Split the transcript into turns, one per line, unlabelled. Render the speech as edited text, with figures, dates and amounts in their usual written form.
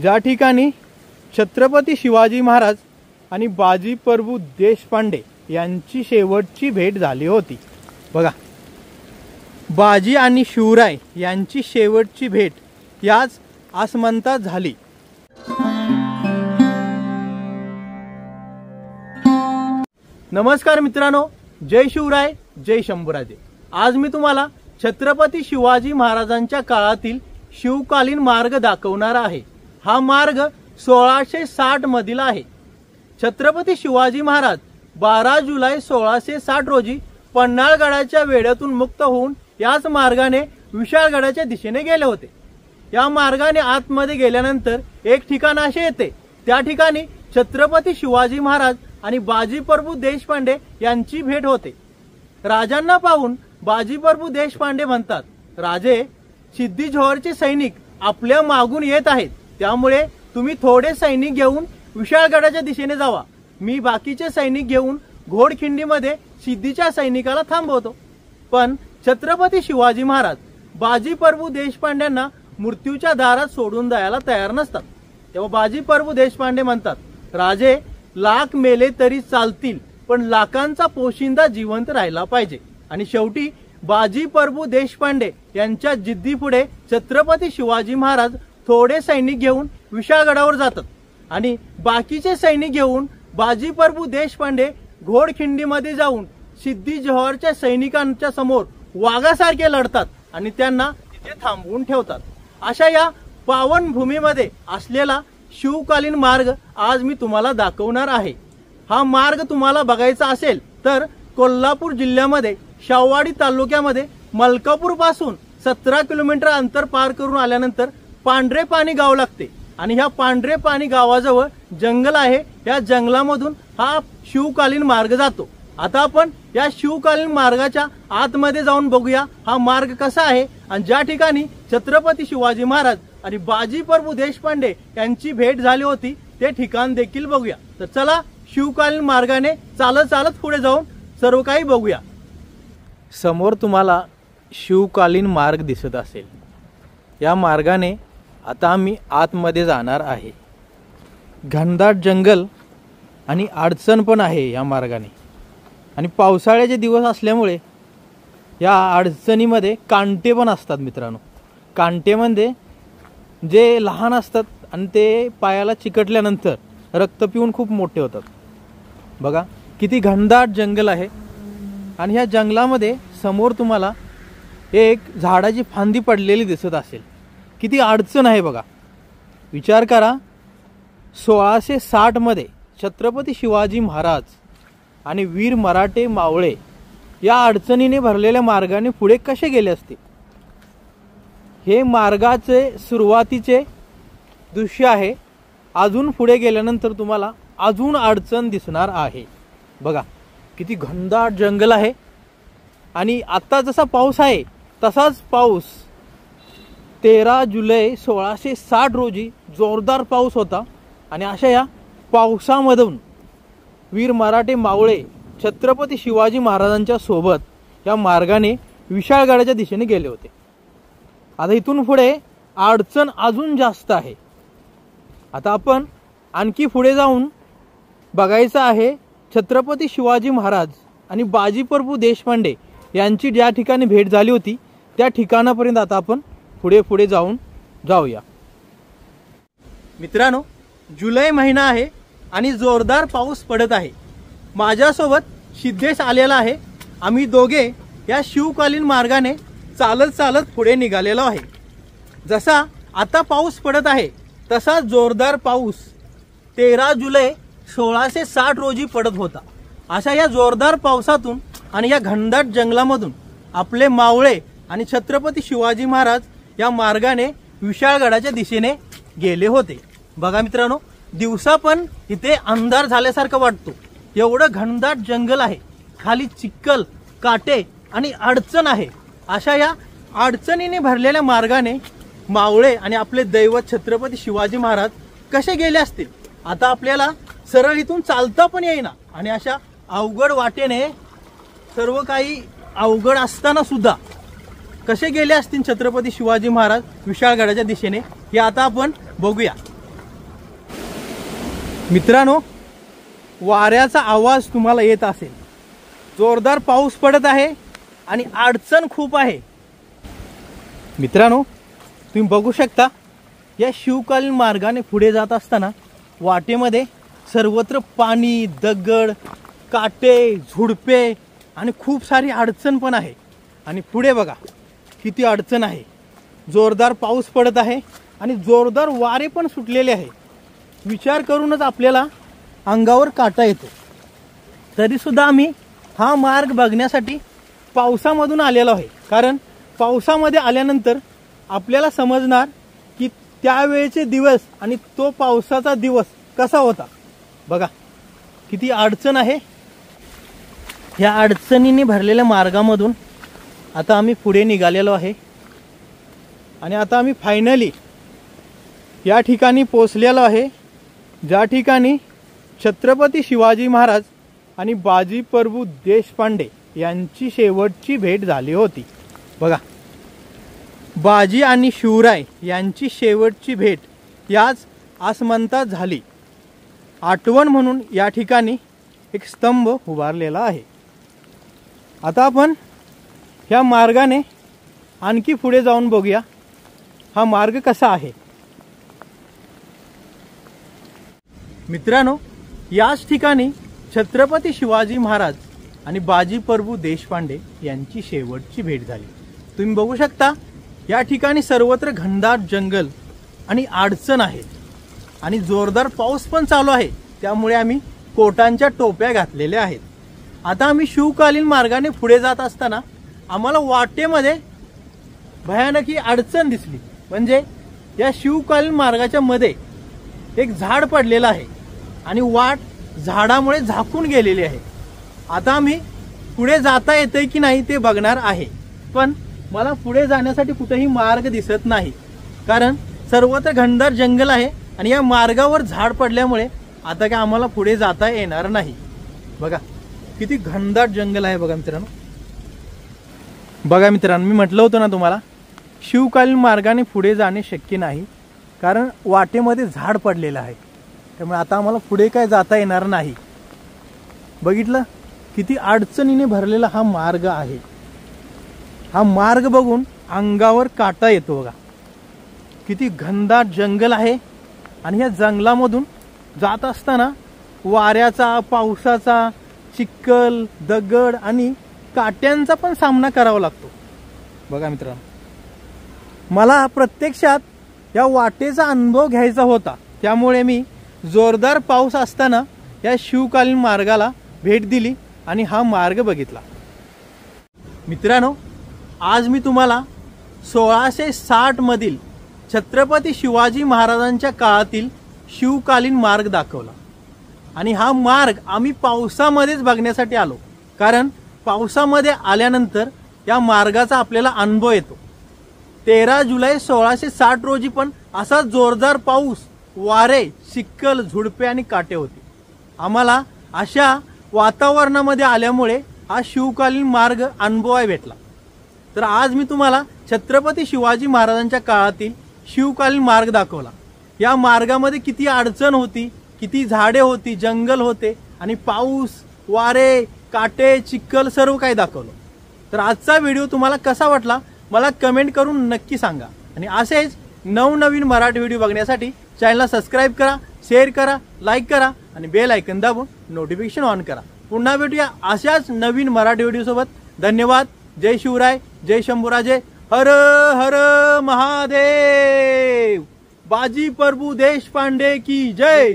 ज्या ठिकाणी छत्रपती शिवाजी महाराज आणि बाजी प्रभू देशपांडे यांची शेवटची भेट झाली होती। बघा, बाजी आणि शिवराय यांची शेवटची भेट याच आसमंतात झाली। नमस्कार मित्रांनो, जय शिवराय, जय शंभूराजे। आज मी तुम्हाला छत्रपती शिवाजी महाराजांच्या काळातील शिवकालीन मार्ग दाखवणार आहे। हा मार्ग 1660 मधील आहे। छत्रपती शिवाजी महाराज 12 जुलै 1660 रोजी पन्हाळगडाच्या वेढ्यातून मुक्त होऊन याच मार्गाने विशाळगडाच्या दिशेने गेले होते। या मार्गाने आतमध्ये गेल्यानंतर एक ठिकाण असे येते, त्या ठिकाणी छत्रपती शिवाजी महाराज आणि बाजी प्रभू देशपांडे यांची भेट होते। राजांना पाहून बाजी प्रभू देशपांडे म्हणतात, राजे, सिद्धी जोहरचे सैनिक आपल्या मागून येत आहेत, त्यामुळे तुम्ही थोडे सैनिक घेऊन विशाळगडाच्या दिशेने जावा। मी बाकीचे सैनिक घेऊन घोडखिंडीमध्ये सिद्धीच्या सैनिकाला थांबवतो। पण छत्रपती शिवाजी महाराज बाजी प्रभू देशपांड्यांना मृत्यूच्या दारात सोडून जायला तयार नसतात। तेव्हा बाजी प्रभू देशपांडे म्हणतात, राजे, लाख मेले तरी चालतील, पण लाखांचा पोशिंदा जिवंत राहिला पाहिजे। आणि शेवटी बाजी प्रभू देशपांडे यांच्या जिद्दीपुढे छत्रपती शिवाजी महाराज थोडे सैनिक घेऊन विशाळगडावर जातात आणि बाकीचे सैनिक घेऊन बाजी प्रभू देशपांडे घोडखिंडीमध्ये जाऊन सिद्धी जोहरच्या सैनिकांच्या समोर वाघासारखे लढतात आणि त्यांना तिथे थांबवून ठेवतात। अशा या पावन भूमीमध्ये असलेला शिवकालीन मार्ग आज मी तुम्हाला दाखवणार आहे। हा मार्ग तुम्हाला बघायचा असेल तर कोल्हापूर जिल्ह्यामध्ये शाहूवाडी तालुक्यामध्ये मलकापूर पासून 17 किलोमीटर अंतर पार करून आल्यानंतर पांढरे पाणी गाव लागते आणि ह्या पांढरे पाणी गावाजवळ जंगल आहे। या जंगलामधून हा शिवकालीन मार्ग जातो। आता आपण या शिवकालीन मार्गाच्या आतमध्ये जाऊन बघूया हा मार्ग कसा आहे आणि ज्या ठिकाणी छत्रपती शिवाजी महाराज आणि बाजी प्रभू देशपांडे यांची भेट झाली होती ते ठिकाण देखील बघूया। तर चला शिवकालीन मार्गाने चालत चालत पुढे जाऊन सर्व काही बघूया। समोर तुम्हाला शिवकालीन मार्ग दिसत असेल। या मार्गाने आता आम्ही आतमध्ये जाणार आहे। घनदाट जंगल आणि अडचण पण आहे या मार्गाने आणि पावसाळ्याचे दिवस असल्यामुळे या अडचणीमध्ये कांटे पण असतात मित्रांनो। कांटेमध्ये जे लहान असतात आणि ते पायाला चिकटल्यानंतर रक्त पिऊन खूप मोठे होतात। बघा किती घनदाट जंगल आहे आणि ह्या जंगलामध्ये समोर तुम्हाला एक झाडाची फांदी पडलेली दिसत असेल। किती अडचण आहे बघा। विचार करा, 1660 मध्ये छत्रपती शिवाजी महाराज आणि वीर मराठे मावळे या अडचणीने भरलेल्या मार्गाने पुढे कसे गेले असते। हे मार्गाचे सुरुवातीचे दृश्य आहे। अजून पुढे गेल्यानंतर तुम्हाला अजून अडचण दिसणार आहे। बघा किती घनदाट जंगल आहे आणि आता जसा पाऊस आहे तसाच पाऊस 13 जुलै 1660 रोजी जोरदार पाऊस होता आणि अशा या पावसामधून वीर मराठे मावळे छत्रपती शिवाजी महाराजांच्या सोबत या मार्गाने विशाळगडाच्या दिशेने गेले होते। आता इथून पुढे अडचण अजून जास्त आहे। आता आपण आणखी पुढे जाऊन बघायचं आहे छत्रपती शिवाजी महाराज आणि बाजी प्रभू देशपांडे यांची ज्या ठिकाणी भेट झाली होती त्या ठिकाणापर्यंत आता आपण पुढे पुढे जाऊया। मित्रांनो, जुलै महिना आहे आणि जोरदार पाऊस पडत आहे। माझ्यासोबत सिद्धेश आलेला आहे। आम्ही दोघे या शिवकालीन मार्गाने चालत चालत पुढे निघालेलो आहे। जसा आता पाऊस पडत आहे तसा जोरदार पाऊस 13 जुलै 1660 रोजी पडत होता। अशा या जोरदार पावसातून आणि या घनदाट जंगलामधून आपले मावळे आणि छत्रपती शिवाजी महाराज या मार्गाने विशाळगडाच्या दिशेने गेले होते। बघा मित्रांनो, दिवसा पण इथे अंधार झाल्यासारखं वाटतो। एवढं घनदाट जंगल आहे, खाली चिखल, काटे आणि अडचण आहे। अशा या अडचणीने भरलेल्या मार्गाने मावळे आणि आपले दैवत छत्रपती शिवाजी महाराज कसे गेले असतील। आता आपल्याला सरळ इथून चालता पण येईना आणि अशा अवघड वाटेने सर्व काही अवघड असताना सुद्धा कसे गेले असतील छत्रपती शिवाजी महाराज विशाळगडाच्या दिशेने हे आता आपण बघूया। मित्रांनो, वाऱ्याचा आवाज तुम्हाला येत असेल, जोरदार पाऊस पडत आहे आणि अडचण खूप आहे। मित्रांनो, तुम्ही बघू शकता या शिवकालीन मार्गाने पुढे जात असताना वाटेमध्ये सर्वत्र पाणी, दगड, काटे, झुडपे आणि खूप सारी अडचण पण आहे। आणि पुढे बघा किती अडचण आहे, जोरदार पाऊस पडत आहे आणि जोरदार वारे पण सुटलेले आहे। विचार करूनच आपल्याला अंगावर काटा येतो। तरी सुद्धा आम्ही हा मार्ग बघण्यासाठी पावसामधून आलेलो आहे, कारण पावसामध्ये आल्यानंतर आपल्याला समजणार की त्यावेळेचे दिवस आणि तो पावसाचा दिवस कसा होता। बघा किती अडचण आहे। या अडचणीने भरलेल्या मार्गामधून आता आम्ही पुढे निघालेलो आहे आणि आता आम्ही फायनली या ठिकाणी पोहोचलेलो आहे, ज्या ठिकाणी छत्रपती शिवाजी महाराज आणि बाजी प्रभू देशपांडे यांची शेवटची भेट झाली होती। बघा, बाजी आणि शिवराय यांची शेवटची भेट याच आसमंतात झाली। आठवण म्हणून या ठिकाणी एक स्तंभ उभारलेला आहे। आता आपण ह्या मार्गाने आणखी पुढे जाऊन बघूया हा मार्ग कसा आहे। मित्रांनो, याच ठिकाणी छत्रपती शिवाजी महाराज आणि बाजी प्रभू देशपांडे यांची शेवटची भेट झाली। तुम्ही बघू शकता या ठिकाणी सर्वत्र घनदाट जंगल आणि अडचण आहे आणि जोरदार पाऊस पण चालू आहे, त्यामुळे आम्ही कोटांच्या टोप्या घातलेल्या आहेत। आता आम्ही शिवकालीन मार्गाने पुढे जात असताना आम्हाला वाटेमध्ये भयानक ही अडचण दिसली, म्हणजे या शिवकालीन मार्गाच्या मध्ये एक झाड पडलेलं आहे आणि वाट झाडामुळे झाकून गेलेली आहे। आता आम्ही पुढे जाता येते की नाही ते बघणार आहे, पण मला पुढे जाण्यासाठी कुठेही मार्ग दिसत नाही, कारण सर्वत्र घनदाट जंगल आहे आणि या मार्गावर झाड पडल्यामुळे आता काय आम्हाला पुढे जाता येणार नाही। बघा किती घनदाट जंगल आहे। बघा मित्रांनो, मी म्हटलं होतं ना तुम्हाला, शिवकालीन मार्गाने पुढे जाणे शक्य नाही, कारण वाटेमध्ये झाड पडलेलं आहे, त्यामुळे आता आम्हाला पुढे काय जाता येणार नाही। बघितलं किती अडचणीने भरलेला हा मार्ग आहे। हा मार्ग बघून अंगावर काटा येतो। बघा किती घनदाट जंगल आहे आणि या जंगलामधून जात असताना वाऱ्याचा, पावसाचा, चिखल, दगड आणि काट्यांचा पण सामना करावा लागतो। बघा मित्रांनो, मला प्रत्यक्षात या वाटेचा अनुभव घ्यायचा होता, त्यामुळे मी जोरदार पाऊस असताना या शिवकालीन मार्गाला भेट दिली आणि हा मार्ग बघितला। मित्रांनो, आज मी तुम्हाला 1660 मधील छत्रपती शिवाजी महाराजांच्या काळातील शिवकालीन मार्ग दाखवला आणि हा मार्ग आम्ही पावसामध्येच बघण्यासाठी आलो, कारण पावसामध्ये आल्यानंतर या मार्गाचा आपल्याला अनुभव येतो। 13 जुलै 1660 रोजी पण असा जोरदार पाऊस, वारे, चिखल, झुडपे आणि काटे होते। आम्हाला अशा वातावरणामध्ये आल्यामुळे हा शिवकालीन मार्ग अनुभवायला भेटला। तर आज मी तुम्हाला छत्रपती शिवाजी महाराजांच्या काळातील शिवकालीन मार्ग दाखवला। या मार्गामध्ये किती अडचण होती, किती झाडे होती, जंगल होते आणि पाऊस, वारे, काटे, चिखल सर्व काही दाखवलं। तर आजचा व्हिडिओ तुम्हाला कसा वाटला मला कमेंट करून नक्की सांगा आणि असेच नवनवीन मराठी व्हिडिओ बघण्यासाठी चॅनलला सबस्क्राइब करा, शेअर करा, लाईक करा आणि बेल आयकॉन दाबून नोटिफिकेशन ऑन करा। पुन्हा भेटूया अशाच नवीन मराठी व्हिडिओ सोबत। धन्यवाद। जय शिवराय, जय शंभूराजे, हर हर महादेव। बाजी प्रभू देशपांडे की जय।